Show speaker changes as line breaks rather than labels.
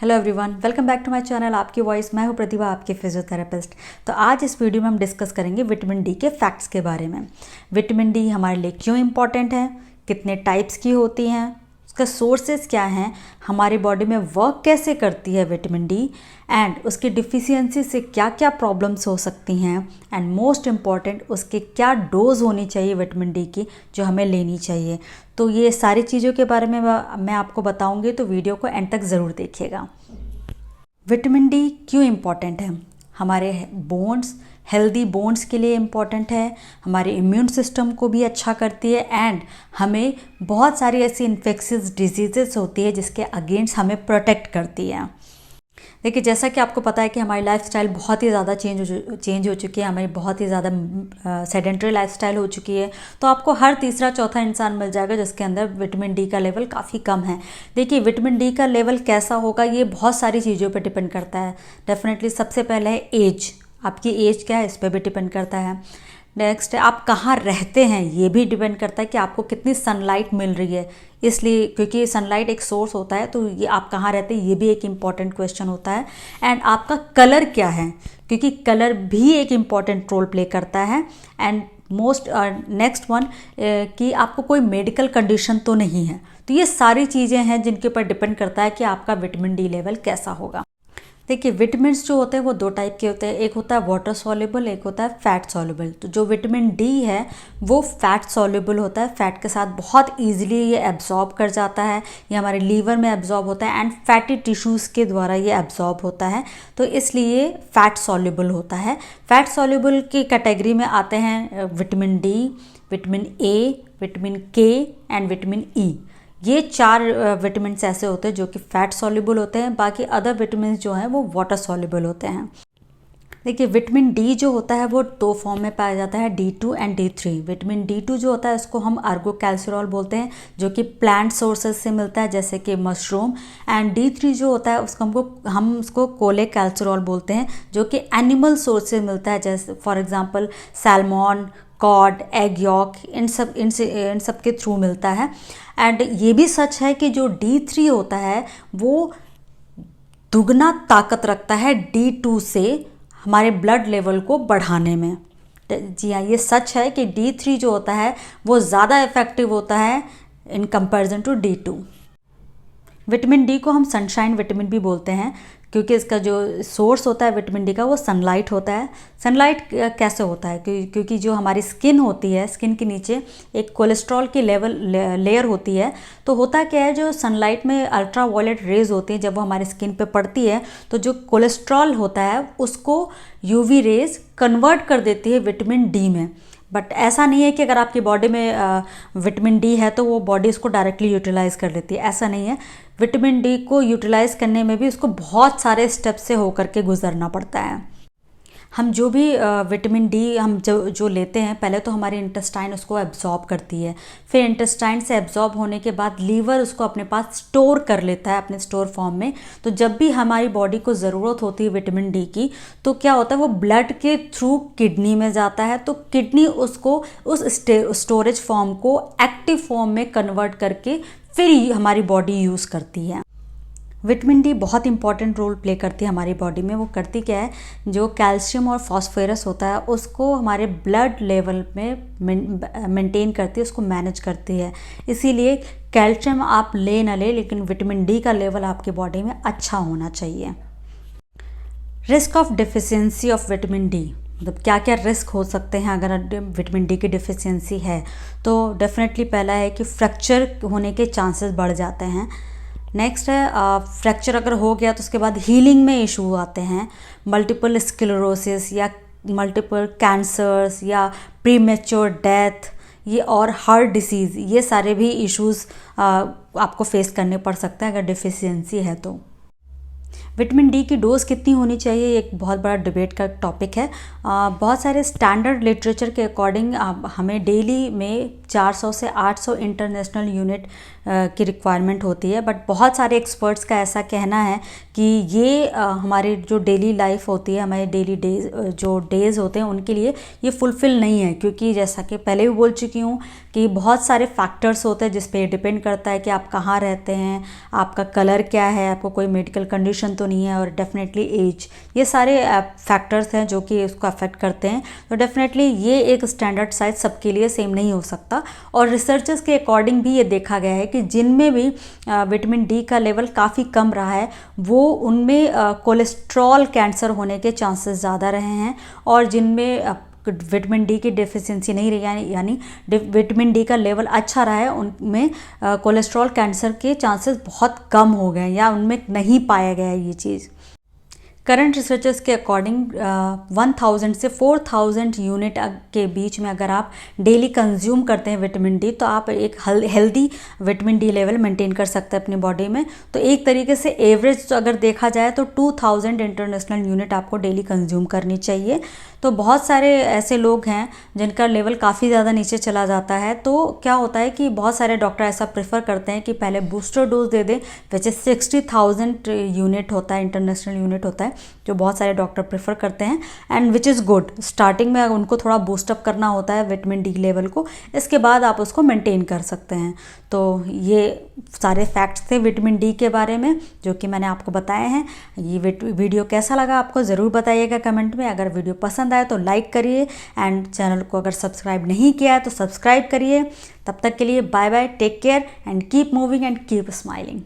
Hello everyone, welcome back to my channel आपकी voice. मैं हूं प्रतिभा, आपकी फिजियोथेरेपिस्ट। तो आज इस वीडियो में हम डिस्कस करेंगे विटामिन डी के फैक्ट्स के बारे में। विटामिन डी हमारे लिए क्यों इम्पॉर्टेंट है, कितने टाइप्स की होती हैं, उसका सोर्सेज क्या हैं, हमारी बॉडी में वर्क कैसे करती है विटामिन डी, एंड उसकी डिफिशियंसी से क्या क्या प्रॉब्लम्स हो सकती हैं, एंड मोस्ट इम्पॉर्टेंट उसके क्या डोज होनी चाहिए विटामिन डी की जो हमें लेनी चाहिए। तो ये सारी चीज़ों के बारे में मैं आपको बताऊंगी, तो वीडियो को एंड तक ज़रूर देखिएगा। विटामिन डी क्यों इम्पॉर्टेंट है? हमारे बोन्स, हेल्दी बोन्स के लिए इम्पॉर्टेंट है, हमारे इम्यून सिस्टम को भी अच्छा करती है, एंड हमें बहुत सारी ऐसी इन्फेक्शियस डिजीज़ेस होती है जिसके अगेंस्ट हमें प्रोटेक्ट करती है। देखिए, जैसा कि आपको पता है कि हमारी लाइफस्टाइल बहुत ही ज़्यादा चेंज हो चुकी है, हमारी बहुत ही ज़्यादा सेडेंटरी लाइफस्टाइल हो चुकी है। तो आपको हर तीसरा चौथा इंसान मिल जाएगा जिसके अंदर विटामिन डी का लेवल काफ़ी कम है। देखिए, विटामिन डी का लेवल कैसा होगा ये बहुत सारी चीज़ों पर डिपेंड करता है। डेफिनेटली सबसे पहले है एज, आपकी एज क्या है इस पर भी डिपेंड करता है। नेक्स्ट है आप कहाँ रहते हैं, ये भी डिपेंड करता है कि आपको कितनी सनलाइट मिल रही है। इसलिए क्योंकि सनलाइट एक सोर्स होता है, तो ये आप कहाँ रहते हैं ये भी एक इम्पॉर्टेंट क्वेश्चन होता है। एंड आपका कलर क्या है, क्योंकि कलर भी एक इम्पॉर्टेंट रोल प्ले करता है। एंड मोस्ट नेक्स्ट वन कि आपको कोई मेडिकल कंडीशन तो नहीं है। तो ये सारी चीज़ें हैं जिनके ऊपर डिपेंड करता है कि आपका विटामिन डी लेवल कैसा होगा। देखिए, विटामिन्स जो होते हैं वो दो टाइप के होते हैं, एक होता है वाटर सॉल्युबल, एक होता है फैट सॉल्युबल। तो जो विटामिन डी है वो फैट सॉल्युबल होता है, फैट के साथ बहुत इजीली ये एब्जॉर्ब कर जाता है, ये हमारे लीवर में एब्जॉर्ब होता है एंड फैटी टिश्यूज़ के द्वारा ये एब्जॉर्ब होता है, तो इसलिए फैट सॉल्युबल होता है। फैट सॉल्युबल की कैटेगरी में आते हैं vitamin D, vitamin A, vitamin के एंड विटामिन ई। ये चार विटामिन्स ऐसे होते हैं जो कि फैट सॉल्युबल होते हैं, बाकी अदर विटामिन्स जो हैं वो वाटर सॉल्युबल होते हैं। देखिए, विटामिन डी जो होता है वो दो फॉर्म में पाया जाता है, D2 and D3। Vitamin D2 जो होता है उसको हम आर्गोकैल्सिरॉल बोलते हैं, जो कि प्लांट सोर्सेज से मिलता है जैसे कि मशरूम। एंड D3 जो होता है उसको हम उसको कोलेकैल्सिरॉल बोलते हैं, जो कि एनिमल सोर्स से मिलता है, जैसे for example salmon, cod, egg yolk, इन सब के थ्रू मिलता है। एंड ये भी सच है कि जो D3 होता है वो दुगना ताकत रखता है D2 से हमारे ब्लड लेवल को बढ़ाने में। जी हाँ, ये सच है कि D3 जो होता है वो ज़्यादा इफ़ेक्टिव होता है in comparison to D2। Vitamin D को हम सनशाइन विटामिन भी बोलते हैं, क्योंकि इसका जो सोर्स होता है विटामिन डी का वो सनलाइट होता है। सनलाइट कैसे होता है, क्योंकि जो हमारी स्किन होती है, स्किन के नीचे एक कोलेस्ट्रॉल की लेयर होती है। तो होता क्या है, जो सनलाइट में अल्ट्रा वायलेट रेज होती हैं, जब वो हमारी स्किन पे पड़ती है तो जो कोलेस्ट्रॉल होता है उसको यूवी रेज कन्वर्ट कर देती है विटामिन डी में। बट ऐसा नहीं है कि अगर आपकी बॉडी में विटामिन डी है तो वो बॉडी इसको डायरेक्टली यूटिलाइज़ कर लेती है, ऐसा नहीं है। विटामिन डी को यूटिलाइज़ करने में भी उसको बहुत सारे स्टेप से होकर के गुजरना पड़ता है। हम जो भी विटामिन डी हम जो लेते हैं, पहले तो हमारी इंटेस्टाइन उसको एब्जॉर्ब करती है, फिर इंटेस्टाइन से एब्जॉर्ब होने के बाद लीवर उसको अपने पास स्टोर कर लेता है अपने स्टोर फॉर्म में। तो जब भी हमारी बॉडी को ज़रूरत होती है विटामिन डी की, तो क्या होता है वो ब्लड के थ्रू किडनी में जाता है, तो किडनी उसको उस स्टोरेज फॉर्म को एक्टिव फॉर्म में कन्वर्ट करके फिर हमारी बॉडी यूज़ करती है। विटामिन डी बहुत इंपॉर्टेंट रोल प्ले करती है हमारी बॉडी में। वो करती क्या है, जो कैल्शियम और फॉस्फोरस होता है उसको हमारे ब्लड लेवल में मेंटेन करती है, उसको मैनेज करती है। इसीलिए कैल्शियम आप ले ना ले, लेकिन विटामिन डी का लेवल आपकी बॉडी में अच्छा होना चाहिए। Risk of deficiency of vitamin D, मतलब क्या क्या रिस्क हो सकते हैं अगर विटामिन डी की डिफिशियंसी है। तो डेफिनेटली पहला है कि फ्रैक्चर होने के चांसेस बढ़ जाते हैं। नेक्स्ट है फ्रैक्चर अगर हो गया तो उसके बाद हीलिंग में इशू आते हैं, मल्टीपल स्क्लेरोसिस या मल्टीपल कैंसर्स या प्रीमेच्योर डेथ, ये और हार्ट डिसीज़, ये सारे भी इश्यूज़ आपको फेस करने पड़ सकते हैं अगर डिफिशियंसी है तो। विटामिन डी की डोज़ कितनी होनी चाहिए, एक बहुत बड़ा डिबेट का टॉपिक है। बहुत सारे स्टैंडर्ड लिटरेचर के अकॉर्डिंग हमें डेली में 400 से 800 इंटरनेशनल यूनिट की रिक्वायरमेंट होती है, बट बहुत सारे एक्सपर्ट्स का ऐसा कहना है कि ये हमारे जो डेली लाइफ होती है, हमारे डेली डेज़ होते हैं उनके लिए ये फुलफ़िल नहीं है, क्योंकि जैसा कि पहले भी बोल चुकी हूँ कि बहुत सारे फैक्टर्स होते हैं जिस पे डिपेंड करता है कि आप कहाँ रहते हैं, आपका कलर क्या है, आपको कोई मेडिकल कंडीशन तो नहीं है, और डेफिनेटली एज, ये सारे फैक्टर्स हैं जो कि उसको अफेक्ट करते हैं। तो डेफिनेटली ये एक स्टैंडर्ड साइज सबके लिए सेम नहीं हो सकता। और रिसर्चर्स के अकॉर्डिंग भी ये देखा गया है कि जिनमें भी विटामिन डी का लेवल काफ़ी कम रहा है वो उनमें कोलेस्ट्रॉल कैंसर होने के चांसेस ज़्यादा रहे हैं, और जिनमें विटामिन डी की डेफिशिएंसी नहीं रही यानी विटामिन डी का लेवल अच्छा रहा है उनमें कोलेस्ट्रॉल कैंसर के चांसेस बहुत कम हो गए या उनमें नहीं पाया गया है ये चीज़। करंट रिसर्चर्स के अकॉर्डिंग 1000 से 4000 यूनिट के बीच में अगर आप डेली कंज्यूम करते हैं विटामिन डी, तो आप एक healthy vitamin D level maintain कर सकते हैं अपनी बॉडी में। तो एक तरीके से एवरेज तो अगर देखा जाए तो 2000 इंटरनेशनल यूनिट आपको डेली कंज्यूम करनी चाहिए। तो बहुत सारे ऐसे लोग हैं जिनका लेवल काफ़ी ज़्यादा नीचे चला जाता है, तो क्या होता है कि बहुत सारे डॉक्टर ऐसा प्रेफर करते हैं कि पहले बूस्टर डोज दे दें, वैसे 60,000 यूनिट होता है, इंटरनेशनल यूनिट होता है, जो बहुत सारे डॉक्टर प्रेफर करते हैं, and which is good. Starting में उनको थोड़ा बूस्टअप करना होता है विटामिन डी लेवल को, इसके बाद आप उसको मेंटेन कर सकते हैं। तो ये सारे फैक्ट्स थे विटामिन डी के बारे में जो कि मैंने आपको बताए हैं। ये वीडियो कैसा लगा आपको ज़रूर बताइएगा कमेंट में। अगर वीडियो पसंद आए तो लाइक करिए, एंड चैनल को अगर सब्सक्राइब नहीं किया है तो सब्सक्राइब करिए। तब तक के लिए bye bye, take care and keep moving and keep smiling.